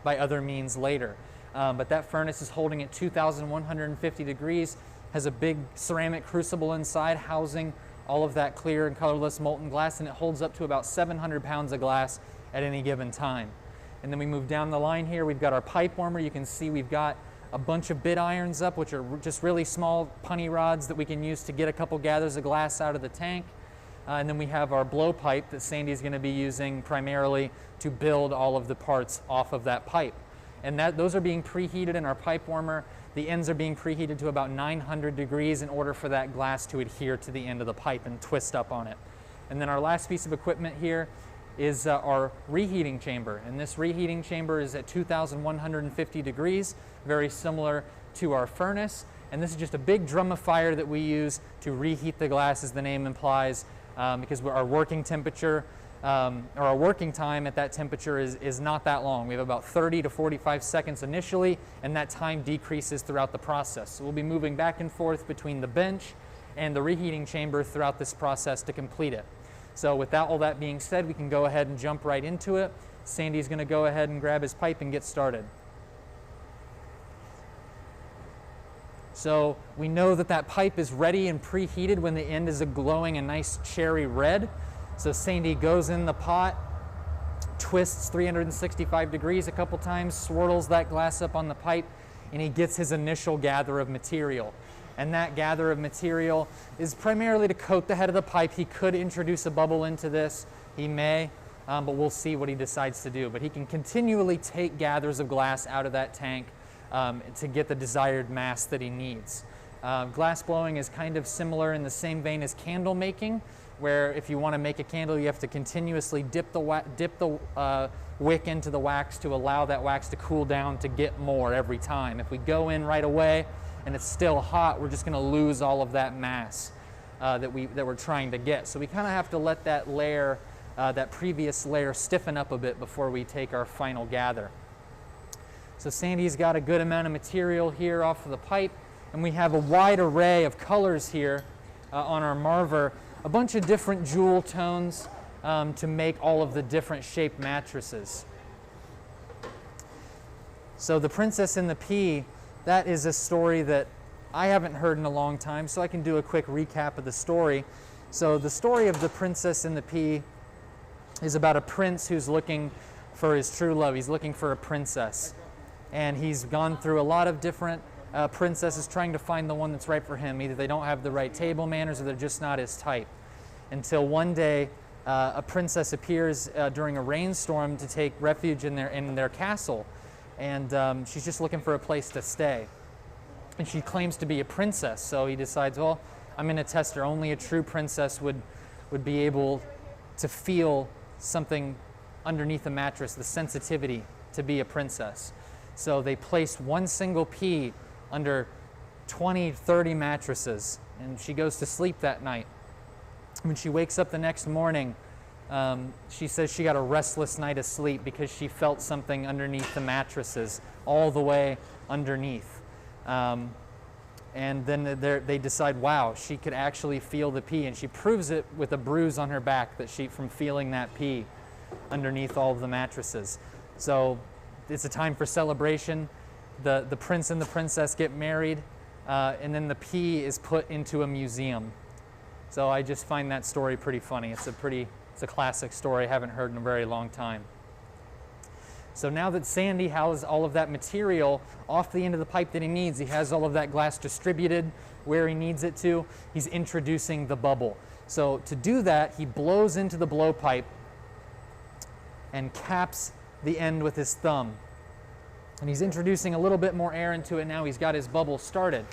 by other means later. But that furnace is holding at 2,150 degrees, has a big ceramic crucible inside housing all of that clear and colorless molten glass, and it holds up to about 700 pounds of glass at any given time. And then we move down the line here, we've got our pipe warmer. You can see we've got a bunch of bit irons up, which are just really small punny rods that we can use to get a couple gathers of glass out of the tank. And then we have our blowpipe that Sandy's going to be using primarily to build all of the parts off of that pipe. And those are being preheated in our pipe warmer. The ends are being preheated to about 900 degrees in order for that glass to adhere to the end of the pipe and twist up on it. And then our last piece of equipment here is our reheating chamber. And this reheating chamber is at 2,150 degrees, very similar to our furnace. And this is just a big drum of fire that we use to reheat the glass, as the name implies, because our working temperature or our working time at that temperature is not that long. We have about 30 to 45 seconds initially, and that time decreases throughout the process. So we'll be moving back and forth between the bench and the reheating chamber throughout this process to complete it. So with all that being said, we can go ahead and jump right into it. Sandy's going to go ahead and grab his pipe and get started. So we know that that pipe is ready and preheated when the end is glowing a nice cherry red. So Sandy goes in the pot, twists 365 degrees a couple times, swirls that glass up on the pipe, and he gets his initial gather of material. And that gather of material is primarily to coat the head of the pipe. He could introduce a bubble into this. He may, but we'll see what he decides to do. But he can continually take gathers of glass out of that tank to get the desired mass that he needs. Glass blowing is kind of similar in the same vein as candle making, where if you want to make a candle, you have to continuously dip the wick into the wax to allow that wax to cool down to get more every time. If we go in right away and it's still hot, we're just going to lose all of that mass that we're trying to get. So we kind of have to let that layer, that previous layer, stiffen up a bit before we take our final gather. So Sandy's got a good amount of material here off of the pipe, and we have a wide array of colors here on our Marver, a bunch of different jewel tones to make all of the different shaped mattresses. So the Princess and the Pea, that is a story that I haven't heard in a long time, so I can do a quick recap of the story. So the story of the Princess and the Pea is about a prince who's looking for his true love. He's looking for a princess. And he's gone through a lot of different princesses trying to find the one that's right for him. Either they don't have the right table manners or they're just not his type. Until one day, a princess appears during a rainstorm to take refuge in their castle. And she's just looking for a place to stay. And she claims to be a princess, so he decides, well, I'm going to test her. Only a true princess would be able to feel something underneath the mattress, the sensitivity to be a princess. So they placed one single pea under 20, 30 mattresses, and she goes to sleep that night. When she wakes up the next morning, she says she got a restless night of sleep because she felt something underneath the mattresses, all the way underneath. And then they decide, wow, she could actually feel the pea, and she proves it with a bruise on her back from feeling that pea underneath all of the mattresses. So it's a time for celebration. The prince and the princess get married, and then the pea is put into a museum. So I just find that story pretty funny. It's a classic story I haven't heard in a very long time. So now that Sandy has all of that material off the end of the pipe that he needs, he has all of that glass distributed where he needs it to, he's introducing the bubble. So to do that, he blows into the blowpipe and caps the end with his thumb. And he's introducing a little bit more air into it now. He's got his bubble started.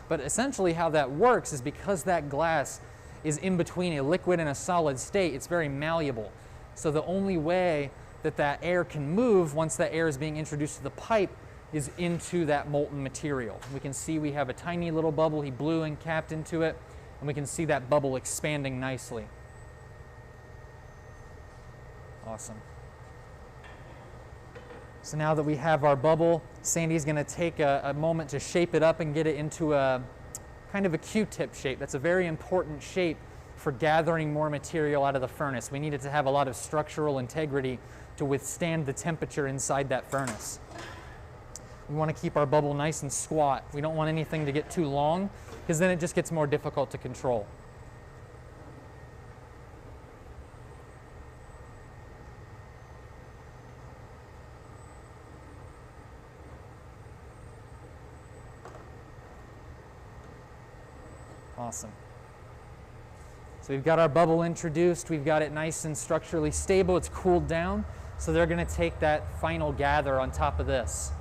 But essentially how that works is because that glass is in between a liquid and a solid state, it's very malleable. So the only way that air can move once that air is being introduced to the pipe is into that molten material. We can see we have a tiny little bubble he blew and capped into it, and we can see that bubble expanding nicely. Awesome. So now that we have our bubble, Sandy's going to take a moment to shape it up and get it into a kind of a Q-tip shape. That's a very important shape for gathering more material out of the furnace. We need it to have a lot of structural integrity to withstand the temperature inside that furnace. We want to keep our bubble nice and squat. We don't want anything to get too long, because then it just gets more difficult to control. Awesome. So we've got our bubble introduced, we've got it nice and structurally stable, it's cooled down, so they're going to take that final gather on top of this.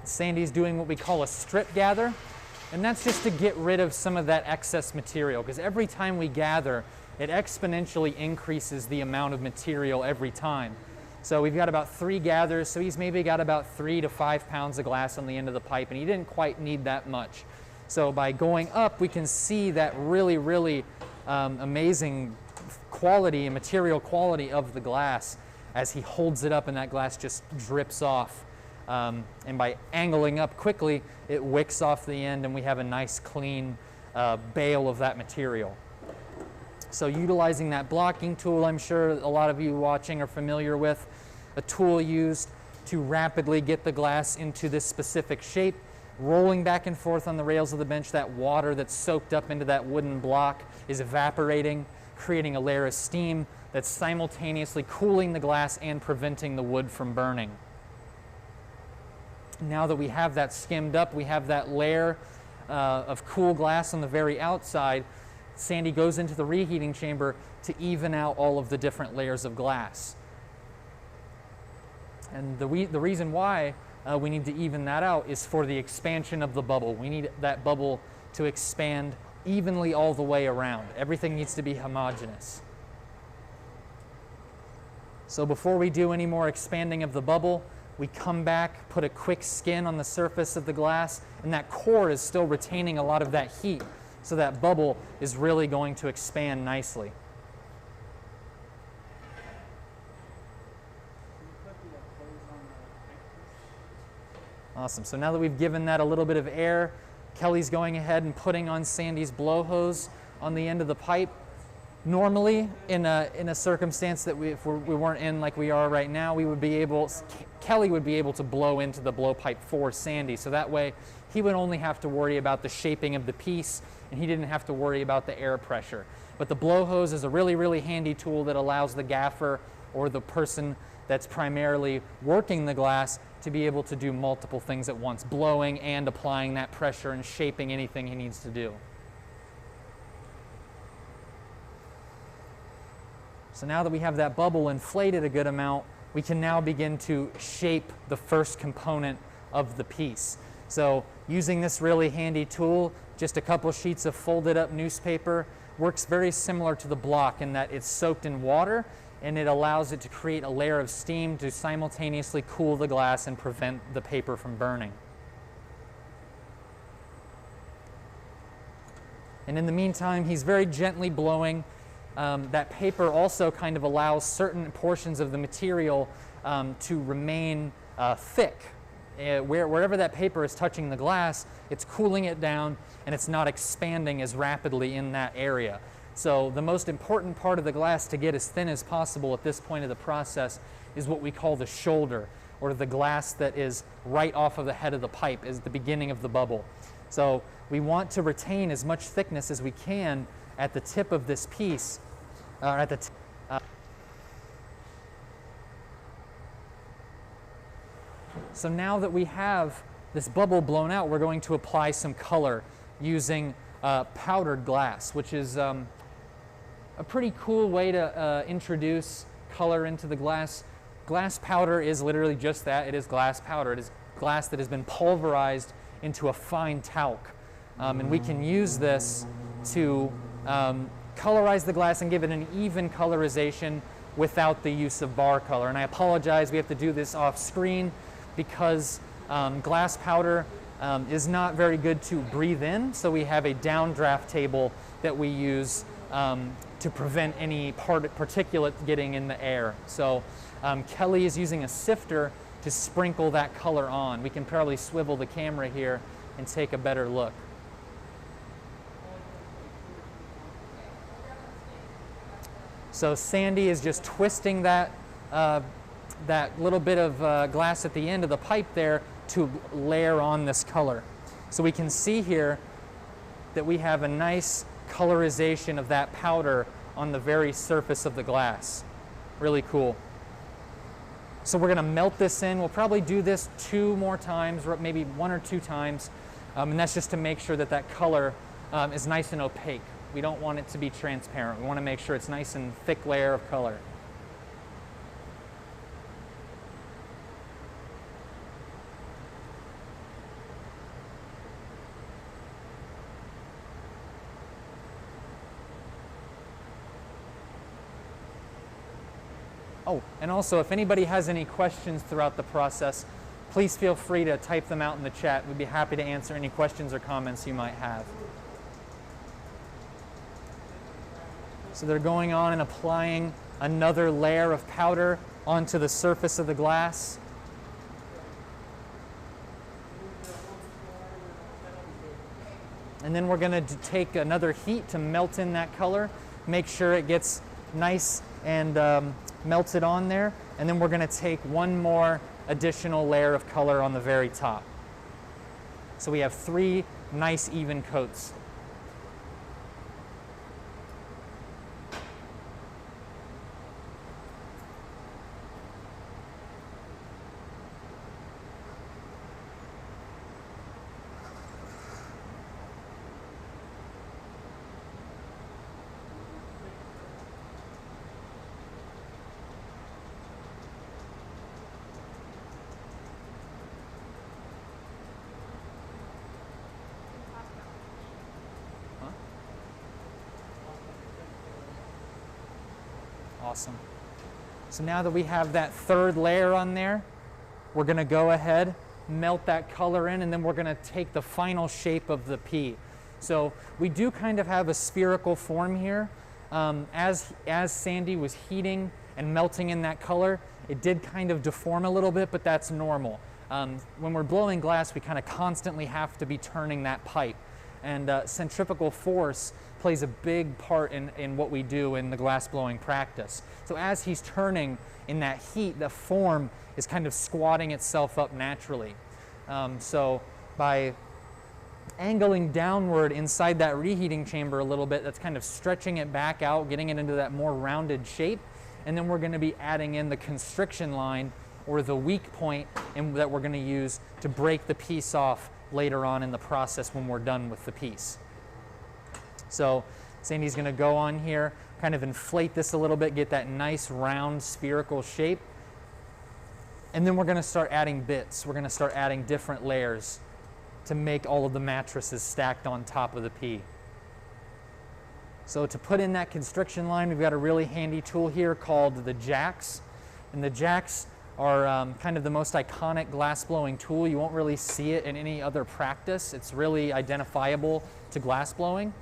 Sandy's doing what we call a strip gather, and that's just to get rid of some of that excess material, because every time we gather, it exponentially increases the amount of material every time. So we've got about 3 gathers, so he's maybe got about 3 to 5 pounds of glass on the end of the pipe, and he didn't quite need that much. So by going up, we can see that really amazing quality and material quality of the glass as he holds it up and that glass just drips off. And by angling up quickly, it wicks off the end and we have a nice clean bale of that material. So utilizing that blocking tool, I'm sure a lot of you watching are familiar with, a tool used to rapidly get the glass into this specific shape, rolling back and forth on the rails of the bench. That water that's soaked up into that wooden block is evaporating, creating a layer of steam that's simultaneously cooling the glass and preventing the wood from burning. Now that we have that skimmed up, we have that layer of cool glass on the very outside, Sandy goes into the reheating chamber to even out all of the different layers of glass. And the reason why we need to even that out is for the expansion of the bubble. We need that bubble to expand evenly all the way around. Everything needs to be homogeneous. So before we do any more expanding of the bubble, we come back, put a quick skin on the surface of the glass, and that core is still retaining a lot of that heat, so that bubble is really going to expand nicely. Awesome. So now that we've given that a little bit of air, Kelly's going ahead and putting on Sandy's blow hose on the end of the pipe. Normally, in a circumstance that if we weren't in like we are right now, Kelly would be able to blow into the blowpipe for Sandy. So that way, he would only have to worry about the shaping of the piece, and he didn't have to worry about the air pressure. But the blow hose is a really handy tool that allows the gaffer or the person that's primarily working the glass to be able to do multiple things at once, blowing and applying that pressure and shaping anything he needs to do. So now that we have that bubble inflated a good amount, we can now begin to shape the first component of the piece. So using this really handy tool, just a couple sheets of folded up newspaper, works very similar to the block in that it's soaked in water and it allows it to create a layer of steam to simultaneously cool the glass and prevent the paper from burning. And in the meantime, he's very gently blowing. That paper also kind of allows certain portions of the material to remain thick. Wherever that paper is touching the glass, it's cooling it down and it's not expanding as rapidly in that area. So the most important part of the glass to get as thin as possible at this point of the process is what we call the shoulder, or the glass that is right off of the head of the pipe, is the beginning of the bubble. So we want to retain as much thickness as we can at the tip of this piece, So now that we have this bubble blown out, we're going to apply some color using powdered glass, which is a pretty cool way to introduce color into the glass. Glass powder is literally just that. It is glass powder. It is glass that has been pulverized into a fine talc. And we can use this to colorize the glass and give it an even colorization without the use of bar color. And I apologize, we have to do this off screen because glass powder is not very good to breathe in, so we have a downdraft table that we use to prevent any particulate getting in the air. So Kelly is using a sifter to sprinkle that color on. We can probably swivel the camera here and take a better look. So Sandy is just twisting that, that little bit of glass at the end of the pipe there to layer on this color. So we can see here that we have a nice colorization of that powder on the very surface of the glass. Really cool. So we're going to melt this in. We'll probably do this 2 more times, or maybe 1 or 2 times, and that's just to make sure that that color is nice and opaque. We don't want it to be transparent. We want to make sure it's nice and thick layer of color. Oh, and also, if anybody has any questions throughout the process, please feel free to type them out in the chat. We'd be happy to answer any questions or comments you might have. So they're going on and applying another layer of powder onto the surface of the glass. And then we're going to take another heat to melt in that color, make sure it gets nice and melted on there. And then we're going to take one more additional layer of color on the very top. So we have 3 nice even coats. Awesome. So now that we have that 3rd layer on there, we're going to go ahead, melt that color in, and then we're going to take the final shape of the pea. So we do kind of have a spherical form here. As Sandy was heating and melting in that color, it did kind of deform a little bit, but that's normal. When we're blowing glass, we kind of constantly have to be turning that pipe. And centrifugal force plays a big part in what we do in the glass blowing practice. So as he's turning in that heat, the form is kind of squatting itself up naturally. So by angling downward inside that reheating chamber a little bit, that's kind of stretching it back out, getting it into that more rounded shape. And then we're going to be adding in the constriction line, or the weak point, that we're going to use to break the piece off later on in the process when we're done with the piece. So Sandy's going to go on here, kind of inflate this a little bit, get that nice round spherical shape. And then we're going to start adding bits. We're going to start adding different layers to make all of the mattresses stacked on top of the pea. So to put in that constriction line, we've got a really handy tool here called the jacks. And the jacks are kind of the most iconic glass blowing tool. You won't really see it in any other practice. It's really identifiable to glass blowing.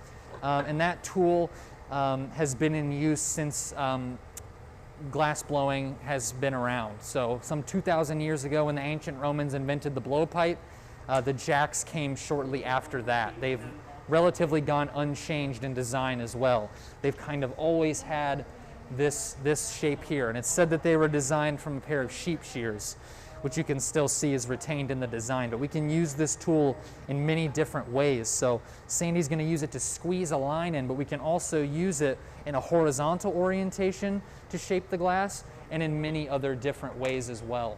And that tool has been in use since glass blowing has been around. So some 2,000 years ago, when the ancient Romans invented the blowpipe, the jacks came shortly after that. They've relatively gone unchanged in design as well. They've kind of always had this shape here, and it's said that they were designed from a pair of sheep shears, which you can still see is retained in the design. But we can use this tool in many different ways. So Sandy's going to use it to squeeze a line in, but we can also use it in a horizontal orientation to shape the glass, and in many other different ways as well.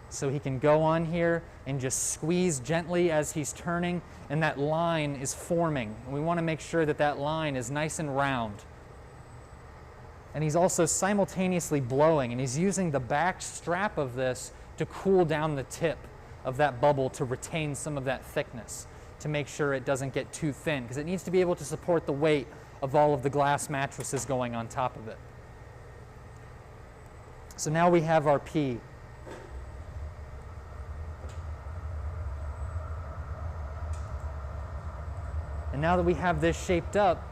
So he can go on here and just squeeze gently as he's turning, and that line is forming. And we want to make sure that that line is nice and round. And he's also simultaneously blowing, and he's using the back strap of this to cool down the tip of that bubble to retain some of that thickness, to make sure it doesn't get too thin, because it needs to be able to support the weight of all of the glass mattresses going on top of it. So now we have our pea. And now that we have this shaped up,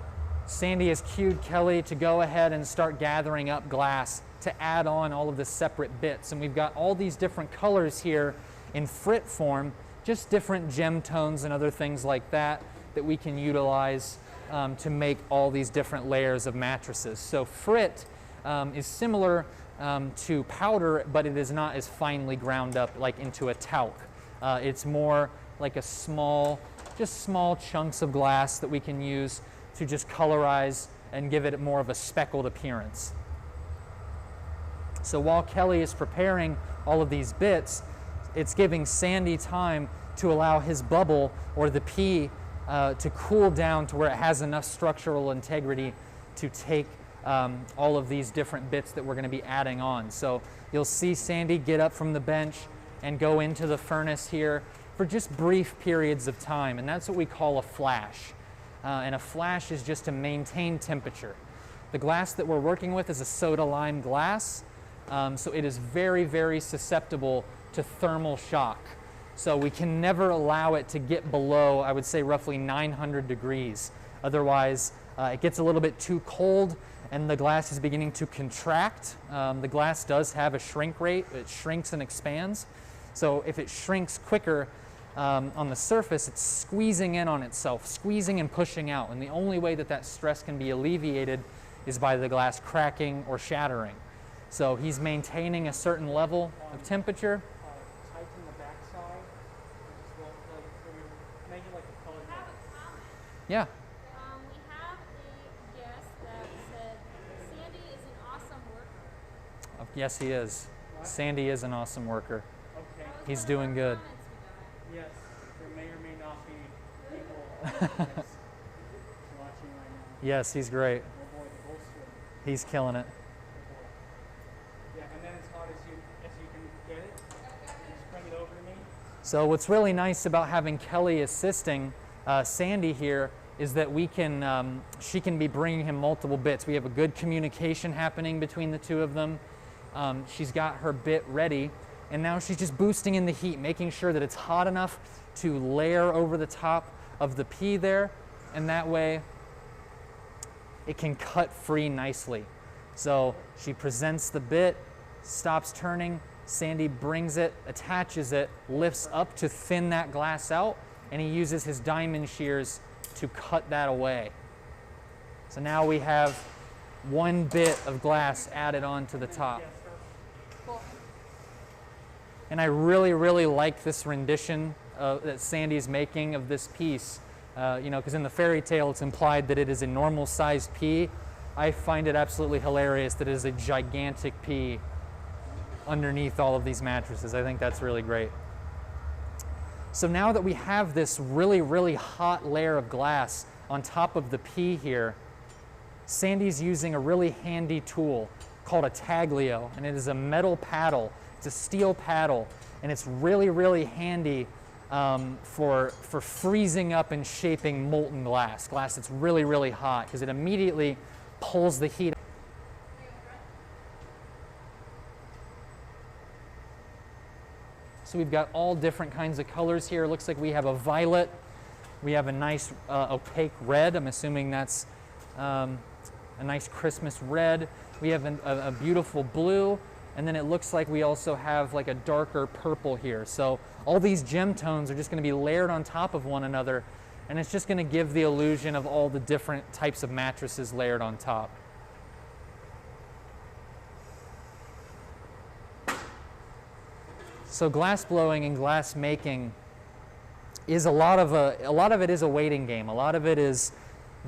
Sandy has cued Kelly to go ahead and start gathering up glass to add on all of the separate bits. And we've got all these different colors here in frit form, just different gem tones and other things like that that we can utilize to make all these different layers of mattresses. So frit is similar to powder, but it is not as finely ground up like into a talc. It's more like a just small chunks of glass that we can use to just colorize and give it more of a speckled appearance. So while Kelly is preparing all of these bits, it's giving Sandy time to allow his bubble or the pea to cool down to where it has enough structural integrity to take all of these different bits that we're going to be adding on. So you'll see Sandy get up from the bench and go into the furnace here for just brief periods of time, and that's what we call a flash. And a flash is just to maintain temperature. The glass that we're working with is a soda lime glass, so it is very, very susceptible to thermal shock. So we can never allow it to get below, I would say, roughly 900 degrees. Otherwise, it gets a little bit too cold and the glass is beginning to contract. The glass does have a shrink rate. It shrinks and expands. So if it shrinks quicker on the surface, it's squeezing in on itself, squeezing and pushing out. And the only way that that stress can be alleviated is by the glass cracking or shattering. So he's maintaining a certain level of temperature. Tighten the backside. Make it like a colored. I have a comment. Yeah. We have a guest that said Sandy is an awesome worker. Yes, he is. What? Sandy is an awesome worker. Okay. That was He's one of doing our good. comments we got. Yes, there may or may not be people watching right now. Yes, he's great. Oh boy, the bull's sweating. He's killing it. Oh boy. Yeah, and then as hot as you can get it, just bring it over to me. So what's really nice about having Kelly assisting Sandy here is that we can, she can be bringing him multiple bits. We have a good communication happening between the two of them. She's got her bit ready, and now she's just boosting in the heat, making sure that it's hot enough to layer over the top of the pea there, and that way it can cut free nicely. So she presents the bit, stops turning, Sandy brings it, attaches it, lifts up to thin that glass out, and he uses his diamond shears to cut that away. So now we have one bit of glass added on to the top. Cool. And I really, really like this rendition that Sandy's making of this piece. You know, because in the fairy tale it's implied that it is a normal sized pea. I find it absolutely hilarious that it is a gigantic pea underneath all of these mattresses. I think that's really great. So now that we have this really, really hot layer of glass on top of the pea here, Sandy's using a really handy tool called a taglio, and it is a metal paddle. It's a steel paddle, and it's really, really handy for freezing up and shaping molten glass that's really, really hot, because it immediately pulls the heat. So we've got all different kinds of colors here. It looks like we have a violet. We have a nice opaque red. I'm assuming that's a nice Christmas red. We have a beautiful blue. And then it looks like we also have like a darker purple here. So all these gem tones are just going to be layered on top of one another. And it's just going to give the illusion of all the different types of mattresses layered on top. So glass blowing and glass making is a lot of it is a waiting game. A lot of it is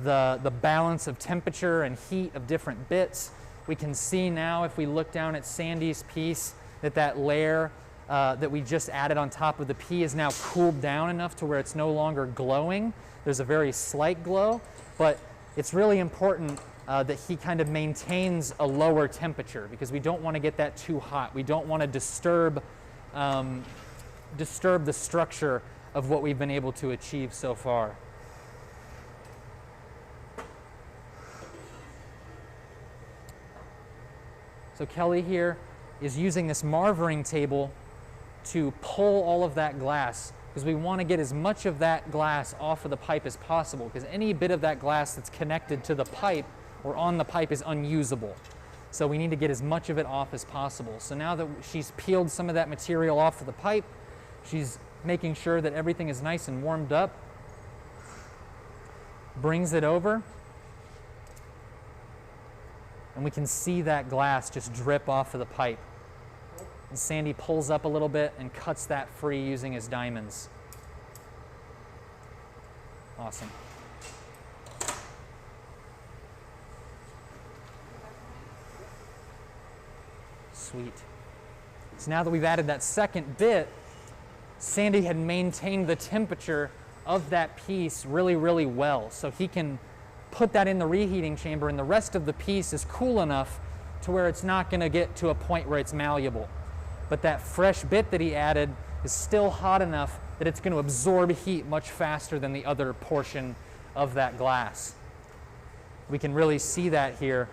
the balance of temperature and heat of different bits. We can see now, if we look down at Sandy's piece, that layer that we just added on top of the pea is now cooled down enough to where it's no longer glowing. There's a very slight glow, but it's really important that he kind of maintains a lower temperature, because we don't want to get that too hot. We don't want to disturb the structure of what we've been able to achieve so far. So Kelly here is using this marvering table to pull all of that glass, because we want to get as much of that glass off of the pipe as possible, because any bit of that glass that's connected to the pipe or on the pipe is unusable. So we need to get as much of it off as possible. So now that she's peeled some of that material off of the pipe, she's making sure that everything is nice and warmed up. Brings it over. And we can see that glass just drip off of the pipe. And Sandy pulls up a little bit and cuts that free using his diamonds. Awesome. Sweet. So now that we've added that second bit, Sandy had maintained the temperature of that piece really, really well. So he can put that in the reheating chamber, and the rest of the piece is cool enough to where it's not going to get to a point where it's malleable. But that fresh bit that he added is still hot enough that it's going to absorb heat much faster than the other portion of that glass. We can really see that here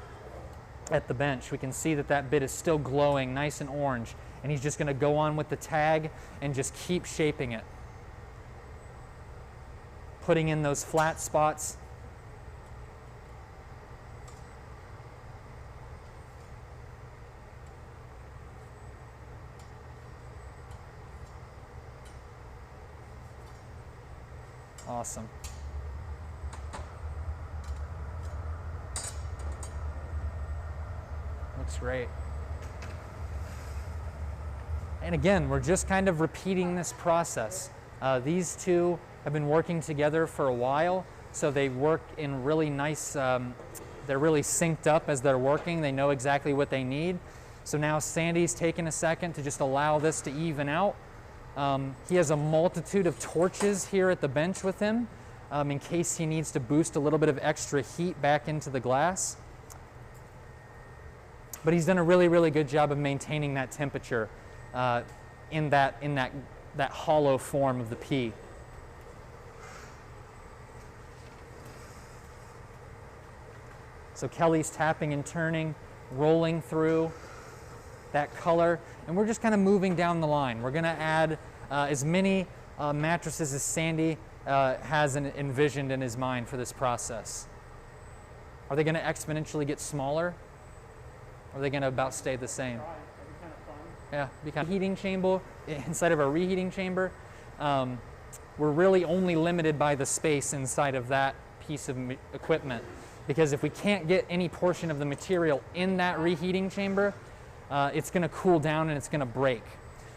at the bench. We can see that that bit is still glowing nice and orange, and he's just going to go on with the tag and just keep shaping it, putting in those flat spots. Awesome. Looks great. And again, we're just kind of repeating this process. These two have been working together for a while, so they work in really nice, they're really synced up as they're working. They know exactly what they need. So now Sandy's taken a second to just allow this to even out. He has a multitude of torches here at the bench with him in case he needs to boost a little bit of extra heat back into the glass. But he's done a really, really good job of maintaining that temperature in that hollow form of the pea. So Kelly's tapping and turning, rolling through that color, and we're just kind of moving down the line. We're going to add as many mattresses as Sandy has envisioned in his mind for this process. Are they going to exponentially get smaller? Or are they going to about stay the same? That'd be kind of fun. Yeah, because heating chamber inside of our reheating chamber, we're really only limited by the space inside of that piece of equipment. Because if we can't get any portion of the material in that reheating chamber, it's going to cool down and it's going to break.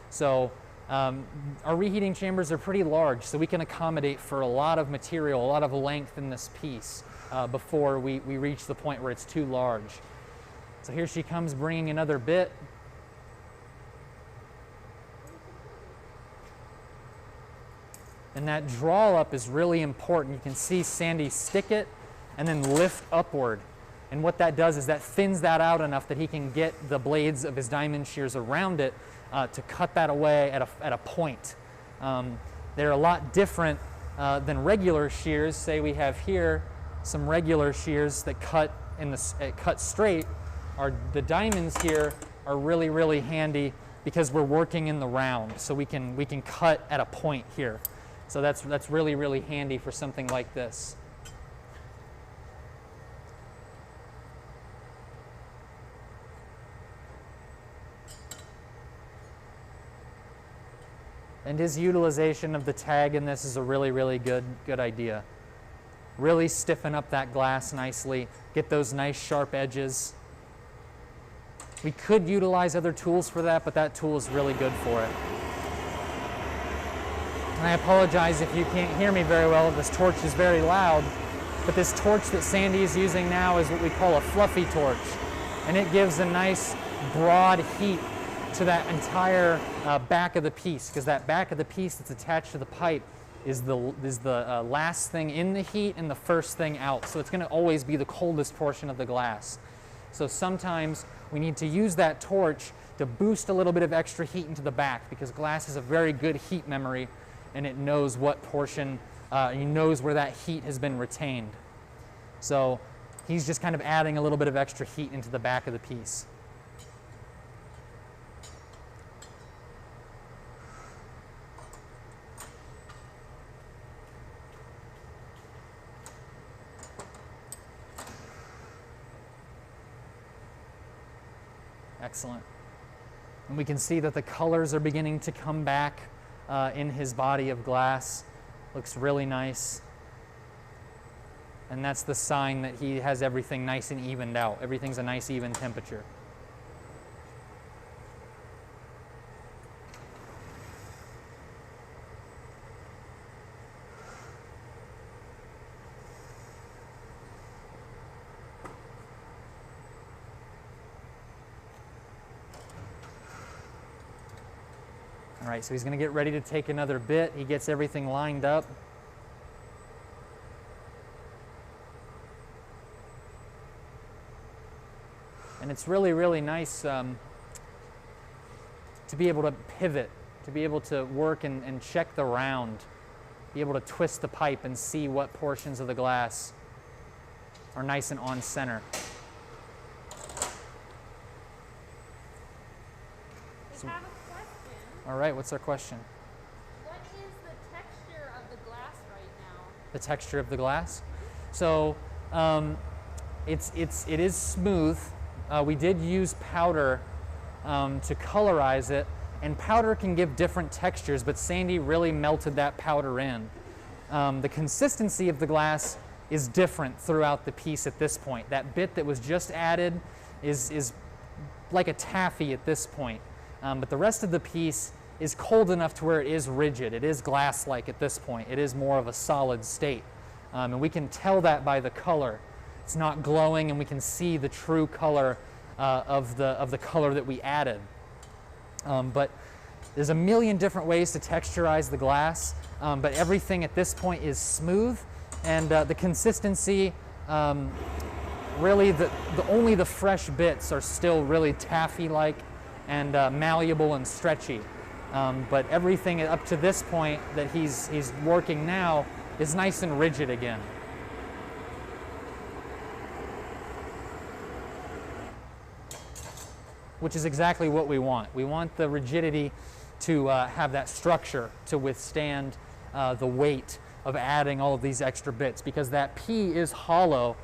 So our reheating chambers are pretty large, so we can accommodate for a lot of material, a lot of length in this piece before we reach the point where it's too large. So here she comes bringing another bit. And that draw up is really important. You can see Sandy stick it and then lift upward. And what that does is that thins that out enough that he can get the blades of his diamond shears around it to cut that away at a point. They're a lot different than regular shears. Say we have here some regular shears that cut straight. The diamonds here are really, really handy because we're working in the round, so we can cut at a point here. So that's really, really handy for something like this. And his utilization of the tag in this is a really, really good idea. Really stiffen up that glass nicely, get those nice sharp edges. We could utilize other tools for that, but that tool is really good for it. And I apologize if you can't hear me very well. This torch is very loud, but this torch that Sandy is using now is what we call a fluffy torch. And it gives a nice broad heat to that entire back of the piece, because that back of the piece that's attached to the pipe is the last thing in the heat and the first thing out. So it's going to always be the coldest portion of the glass. So sometimes we need to use that torch to boost a little bit of extra heat into the back, because glass has a very good heat memory and it knows what portion, it knows where that heat has been retained. So he's just kind of adding a little bit of extra heat into the back of the piece. Excellent. And we can see that the colors are beginning to come back in his body of glass. Looks really nice. And that's the sign that he has everything nice and evened out. Everything's a nice even temperature. All right, so he's going to get ready to take another bit. He gets everything lined up. And it's really, really nice to be able to pivot, to be able to work and check the round, be able to twist the pipe and see what portions of the glass are nice and on center. We have a question. All right, what's our question? What is the texture of the glass right now? The texture of the glass? So it is smooth. We did use powder to colorize it, and powder can give different textures, but Sandy really melted that powder in. The consistency of the glass is different throughout the piece at this point. That bit that was just added is like a taffy at this point, but the rest of the piece is cold enough to where it is rigid. It is glass-like at this point. It is more of a solid state, and we can tell that by the color. It's not glowing, and we can see the true color of the color that we added. But there's a million different ways to texturize the glass, but everything at this point is smooth, and the consistency, really only the fresh bits are still really taffy-like and malleable and stretchy. But everything up to this point that he's working now is nice and rigid again. Which is exactly what we want. We want the rigidity to have that structure to withstand the weight of adding all of these extra bits, because that P is hollow,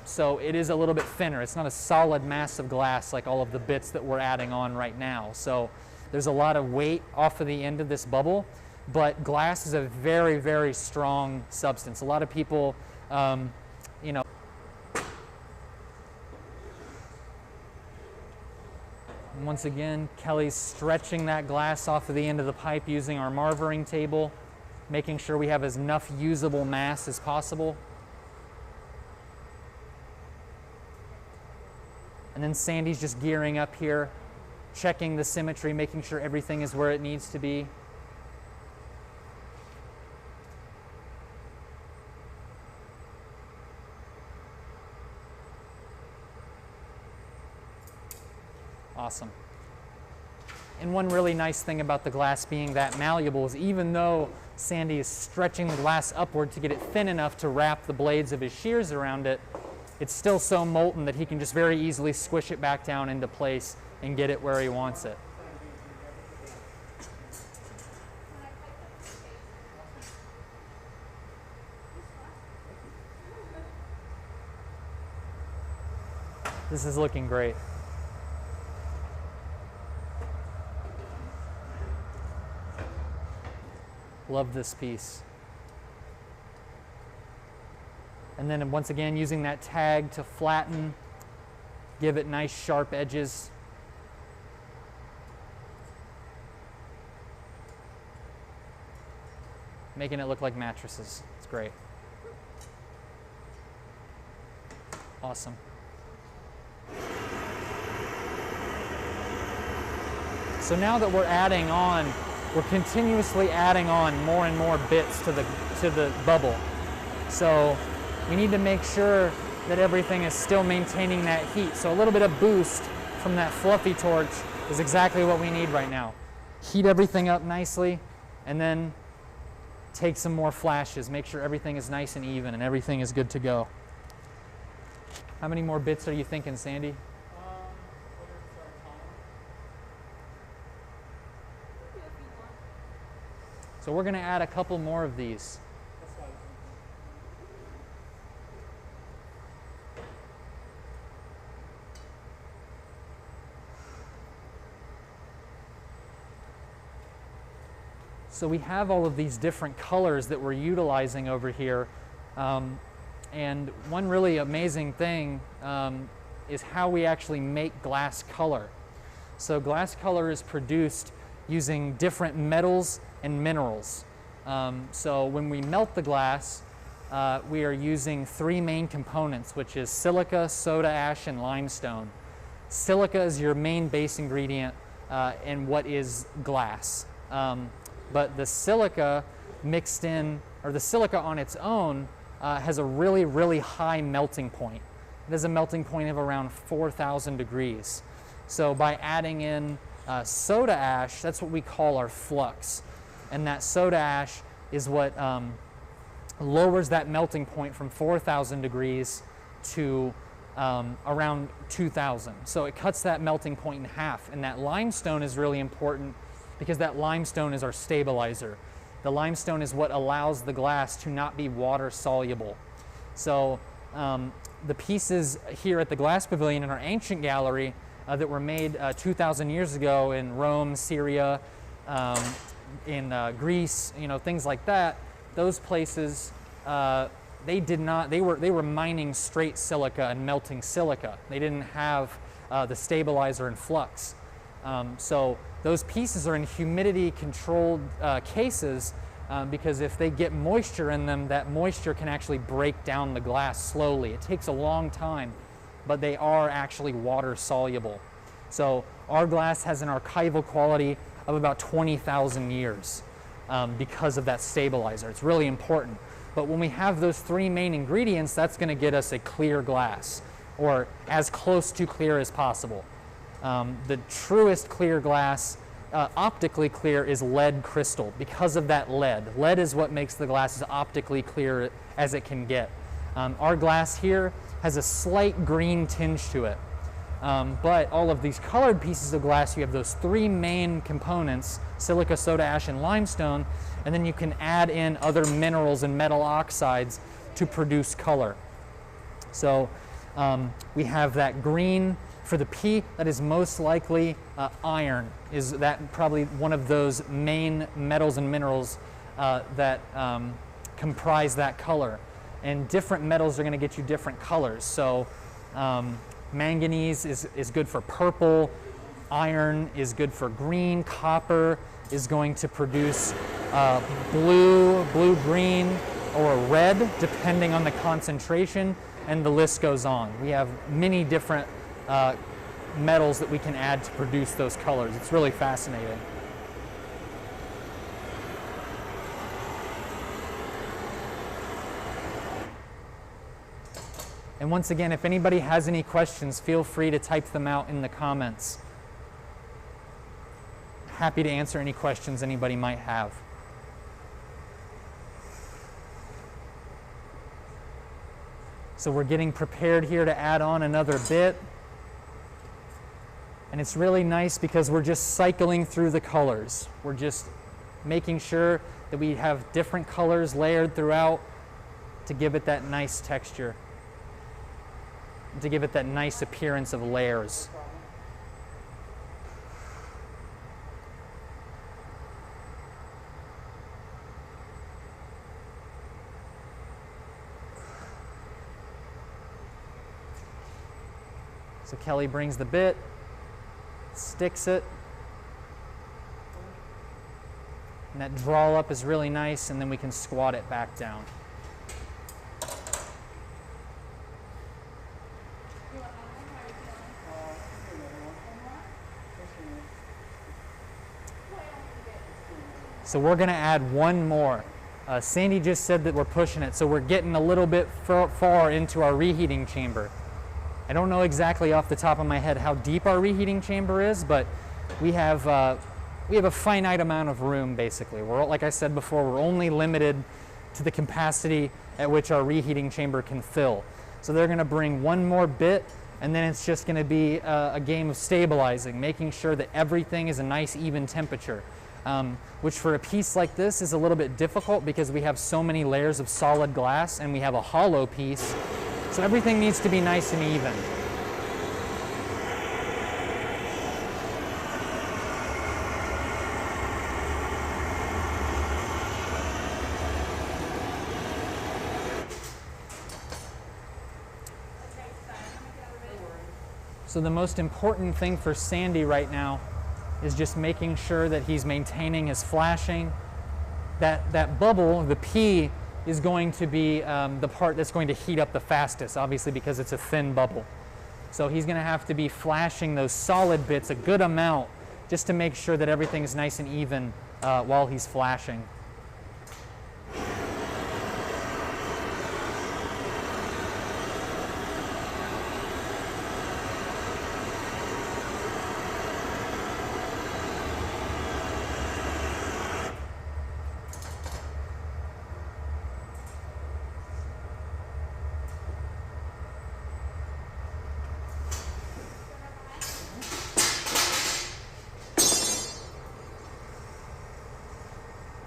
so it is a little bit thinner. It's not a solid mass of glass like all of the bits that we're adding on right now. So there's a lot of weight off of the end of this bubble, but glass is a very, very strong substance. A lot of people, you know, once again, Kelly's stretching that glass off of the end of the pipe using our marvering table, making sure we have as enough usable mass as possible. And then Sandy's just gearing up here, checking the symmetry, making sure everything is where it needs to be. Awesome. And one really nice thing about the glass being that malleable is even though Sandy is stretching the glass upward to get it thin enough to wrap the blades of his shears around it, it's still so molten that he can just very easily squish it back down into place and get it where he wants it. This is looking great. Love this piece. And then once again, using that tag to flatten, give it nice sharp edges. Making it look like mattresses. It's great. Awesome. So now that we're continuously adding on more and more bits to the bubble. So we need to make sure that everything is still maintaining that heat. So a little bit of boost from that fluffy torch is exactly what we need right now. Heat everything up nicely, and then take some more flashes. Make sure everything is nice and even and everything is good to go. How many more bits are you thinking, Sandy? So we're going to add a couple more of these. So we have all of these different colors that we're utilizing over here. And one really amazing thing is how we actually make glass color. So glass color is produced using different metals and minerals. So when we melt the glass, we are using three main components, which is silica, soda ash, and limestone. Silica is your main base ingredient in what is glass. But the silica mixed in, or the silica on its own, has a really, really high melting point. It has a melting point of around 4,000 degrees. So by adding in soda ash, that's what we call our flux. And that soda ash is what lowers that melting point from 4,000 degrees to around 2,000. So it cuts that melting point in half. And that limestone is really important because that limestone is our stabilizer. The limestone is what allows the glass to not be water soluble. So the pieces here at the Glass Pavilion in our ancient gallery that were made 2,000 years ago in Rome, Syria, in Greece, things like that, those places, they were mining straight silica and melting silica. They didn't have the stabilizer and flux. So those pieces are in humidity-controlled cases because if they get moisture in them, that moisture can actually break down the glass slowly. It takes a long time, but they are actually water-soluble. So our glass has an archival quality of about 20,000 years because of that stabilizer. It's really important. But when we have those three main ingredients, that's going to get us a clear glass, or as close to clear as possible. The truest clear glass, optically clear, is lead crystal because of that lead. Lead is what makes the glass as optically clear as it can get. Our glass here has a slight green tinge to it. But all of these colored pieces of glass, you have those three main components, silica, soda ash, and limestone, and then you can add in other minerals and metal oxides to produce color. So we have that green. For the P, that is most likely iron. Is that probably one of those main metals and minerals that comprise that color? And different metals are going to get you different colors. So manganese is good for purple, iron is good for green, copper is going to produce blue, green, or red, depending on the concentration, and the list goes on. We have many different metals that we can add to produce those colors. It's really fascinating. And once again, if anybody has any questions, feel free to type them out in the comments. Happy to answer any questions anybody might have. So we're getting prepared here to add on another bit. And it's really nice because we're just cycling through the colors. We're just making sure that we have different colors layered throughout to give it that nice texture, to give it that nice appearance of layers. So Kelly brings the bit, sticks it, and that draw up is really nice, and then we can squat it back down. So we're going to add one more. Sandy just said that we're pushing it, so we're getting a little bit far into our reheating chamber. I don't know exactly off the top of my head how deep our reheating chamber is, but we have a finite amount of room, basically. Like I said before, we're only limited to the capacity at which our reheating chamber can fill. So they're going to bring one more bit, and then it's just going to be a game of stabilizing, making sure that everything is a nice even temperature, which for a piece like this is a little bit difficult because we have so many layers of solid glass and we have a hollow piece. So everything needs to be nice and even. So the most important thing for Sandy right now is just making sure that he's maintaining his flashing. That bubble, the P, is going to be the part that's going to heat up the fastest, obviously because it's a thin bubble. So he's going to have to be flashing those solid bits a good amount just to make sure that everything is nice and even while he's flashing.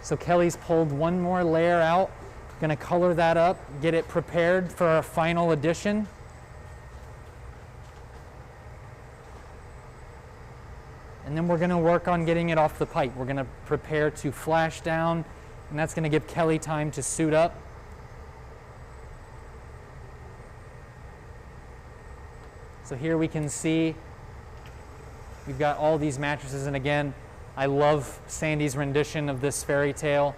So Kelly's pulled one more layer out. Going to color that up, get it prepared for our final addition. And then we're going to work on getting it off the pipe. We're going to prepare to flash down, and that's going to give Kelly time to suit up. So here we can see we've got all these mattresses, and again, I love Sandy's rendition of this fairy tale,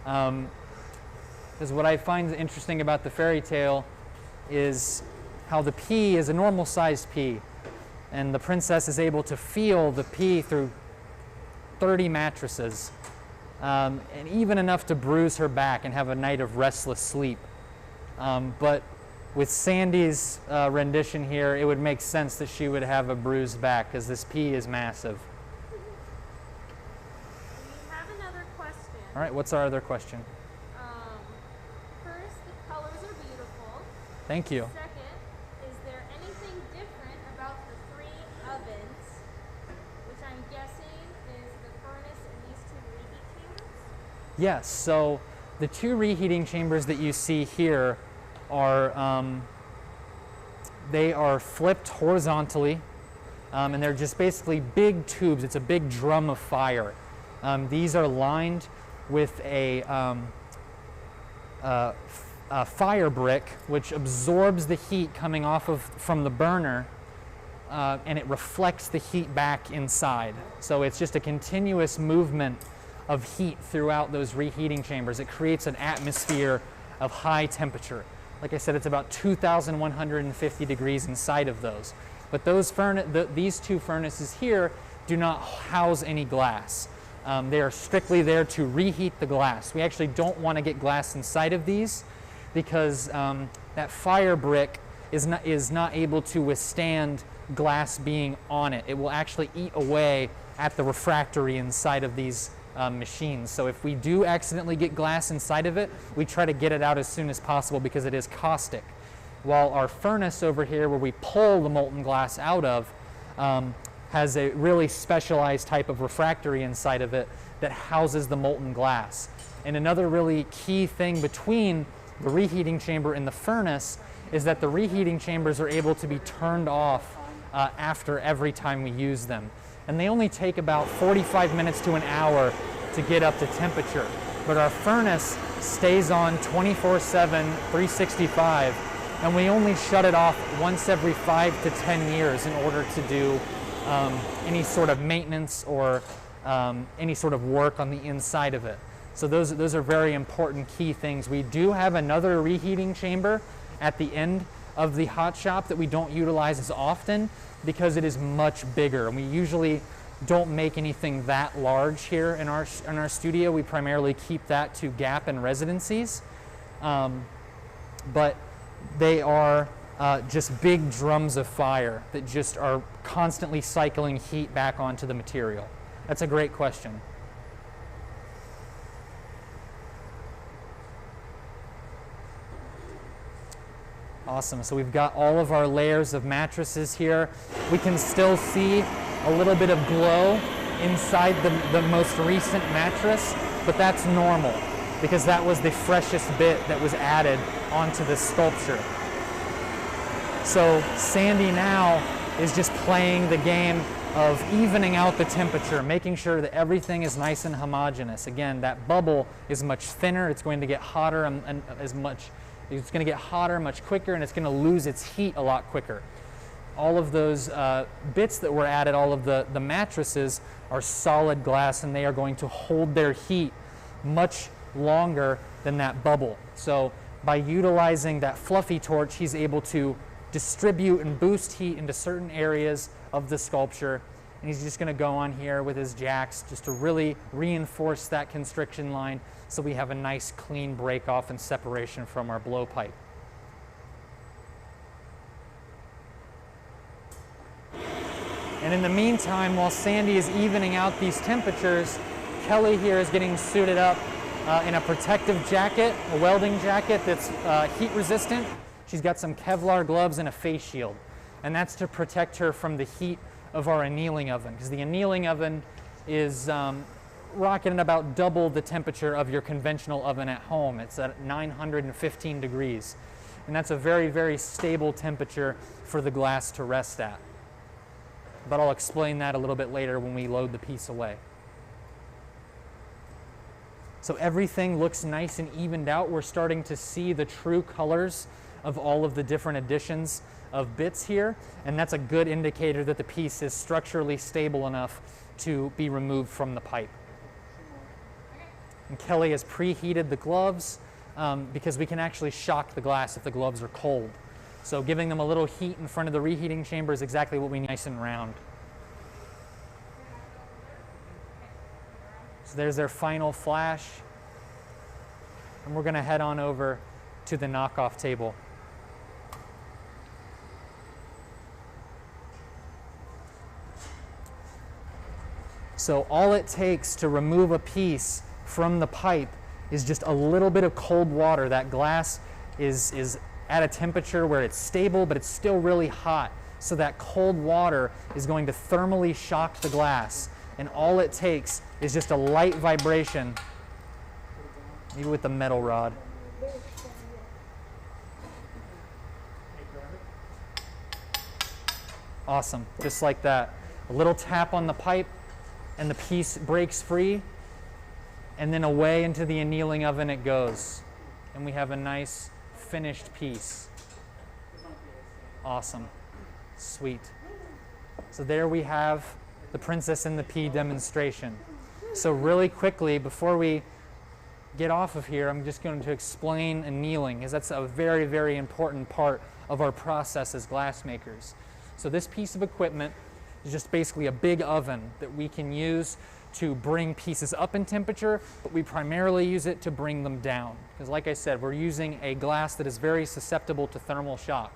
because what I find interesting about the fairy tale is how the pea is a normal sized pea, and the princess is able to feel the pea through 30 mattresses, and even enough to bruise her back and have a night of restless sleep. But with Sandy's rendition here, it would make sense that she would have a bruised back because this pea is massive. All right, what's our other question? First, the colors are beautiful. Thank you. Second, is there anything different about the 3 ovens, which I'm guessing is the furnace and these 2 reheat chambers? Yes, so the 2 reheating chambers that you see here are, they are flipped horizontally, and they're just basically big tubes. It's a big drum of fire. These are lined with a fire brick, which absorbs the heat coming off from the burner, and it reflects the heat back inside. So it's just a continuous movement of heat throughout those reheating chambers. It creates an atmosphere of high temperature. Like I said, it's about 2,150 degrees inside of those. But these 2 furnaces here do not house any glass. They are strictly there to reheat the glass. We actually don't want to get glass inside of these because that fire brick is not able to withstand glass being on it. It will actually eat away at the refractory inside of these machines. So if we do accidentally get glass inside of it, we try to get it out as soon as possible because it is caustic. While our furnace over here, where we pull the molten glass out of, has a really specialized type of refractory inside of it that houses the molten glass. And another really key thing between the reheating chamber and the furnace is that the reheating chambers are able to be turned off after every time we use them. And they only take about 45 minutes to an hour to get up to temperature. But our furnace stays on 24/7, 365, and we only shut it off once every 5 to 10 years in order to do any sort of maintenance or any sort of work on the inside of it. So those are very important key things. We do have another reheating chamber at the end of the hot shop that we don't utilize as often because it is much bigger, and we usually don't make anything that large here in our studio. We primarily keep that to Gap and residencies, but they are just big drums of fire that just are constantly cycling heat back onto the material. That's a great question. Awesome, so we've got all of our layers of mattresses here. We can still see a little bit of glow inside the most recent mattress, but that's normal because that was the freshest bit that was added onto the sculpture. So Sandy now is just playing the game of evening out the temperature, making sure that everything is nice and homogeneous. Again, that bubble is much thinner. It's going to get hotter it's going to get hotter much quicker, and it's going to lose its heat a lot quicker. all of those bits that were added, all of the mattresses are solid glass, and they are going to hold their heat much longer than that bubble. So by utilizing that fluffy torch, he's able to distribute and boost heat into certain areas of the sculpture. And he's just going to go on here with his jacks just to really reinforce that constriction line so we have a nice clean break off and separation from our blowpipe. And in the meantime, while Sandy is evening out these temperatures, Kelly here is getting suited up in a protective jacket, a welding jacket that's heat resistant. She's got some Kevlar gloves and a face shield. And that's to protect her from the heat of our annealing oven, because the annealing oven is rocketing about double the temperature of your conventional oven at home. It's at 915 degrees. And that's a very, very stable temperature for the glass to rest at. But I'll explain that a little bit later when we load the piece away. So everything looks nice and evened out. We're starting to see the true colors of all of the different additions of bits here, and that's a good indicator that the piece is structurally stable enough to be removed from the pipe. And Kelly has preheated the gloves because we can actually shock the glass if the gloves are cold. So giving them a little heat in front of the reheating chamber is exactly what we need, nice and round. So there's their final flash. And we're going to head on over to the knockoff table. So all it takes to remove a piece from the pipe is just a little bit of cold water. That glass is at a temperature where it's stable, but it's still really hot. So that cold water is going to thermally shock the glass. And all it takes is just a light vibration, maybe with the metal rod. Awesome, just like that. A little tap on the pipe, and the piece breaks free, and then away into the annealing oven it goes. And we have a nice finished piece. Awesome. Sweet. So there we have the Princess and the Pea demonstration. So really quickly, before we get off of here, I'm just going to explain annealing, because that's a very, very important part of our process as glass makers. So this piece of equipment is just basically a big oven that we can use to bring pieces up in temperature, but we primarily use it to bring them down. Because like I said, we're using a glass that is very susceptible to thermal shock.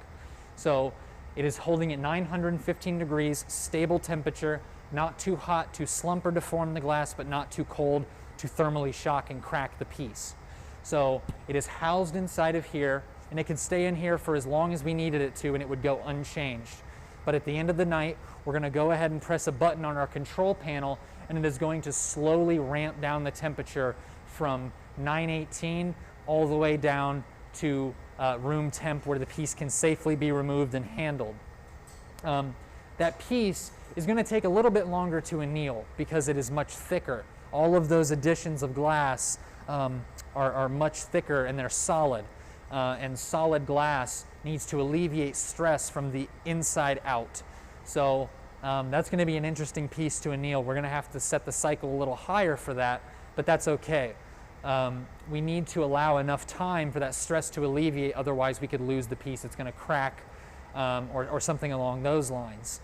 So it is holding at 915 degrees, stable temperature, not too hot to slump or deform the glass, but not too cold to thermally shock and crack the piece. So it is housed inside of here, and it can stay in here for as long as we needed it to, and it would go unchanged. But at the end of the night, we're going to go ahead and press a button on our control panel, and it is going to slowly ramp down the temperature from 918 all the way down to room temp, where the piece can safely be removed and handled. That piece is going to take a little bit longer to anneal because it is much thicker. All of those additions of glass are much thicker, and they're solid. And solid glass needs to alleviate stress from the inside out. So that's going to be an interesting piece to anneal. We're going to have to set the cycle a little higher for that, but that's okay. We need to allow enough time for that stress to alleviate, otherwise we could lose the piece. It's going to crack or something along those lines.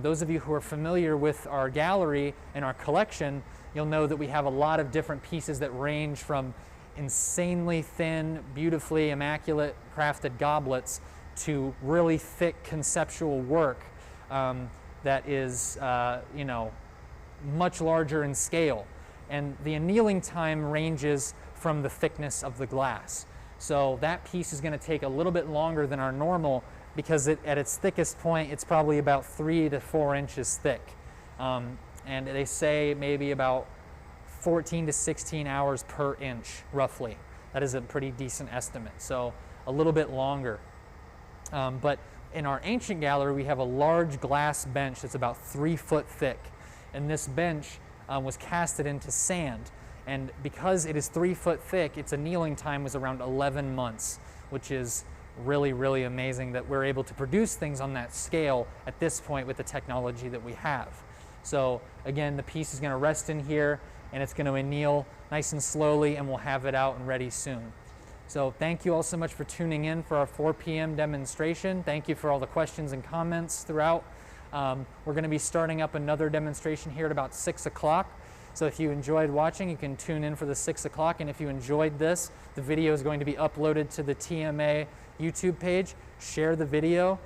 Those of you who are familiar with our gallery and our collection, you'll know that we have a lot of different pieces that range from insanely thin, beautifully immaculate crafted goblets to really thick conceptual work that is, much larger in scale. And the annealing time ranges from the thickness of the glass. So that piece is going to take a little bit longer than our normal, because at its thickest point, it's probably about 3 to 4 inches thick. And they say maybe about 14 to 16 hours per inch, roughly. That is a pretty decent estimate, so a little bit longer. But in our ancient gallery, we have a large glass bench that's about 3 foot thick. And this bench was casted into sand. And because it is 3 foot thick, its annealing time was around 11 months, which is really, really amazing that we're able to produce things on that scale at this point with the technology that we have. So again, the piece is going to rest in here and it's going to anneal nice and slowly, and we'll have it out and ready soon. So thank you all so much for tuning in for our 4 p.m. demonstration. Thank you for all the questions and comments throughout. We're going to be starting up another demonstration here at about 6 o'clock. So if you enjoyed watching, you can tune in for the 6 o'clock. And if you enjoyed this, the video is going to be uploaded to the TMA YouTube page. Share the video.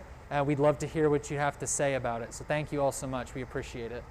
We'd love to hear what you have to say about it. So thank you all so much. We appreciate it.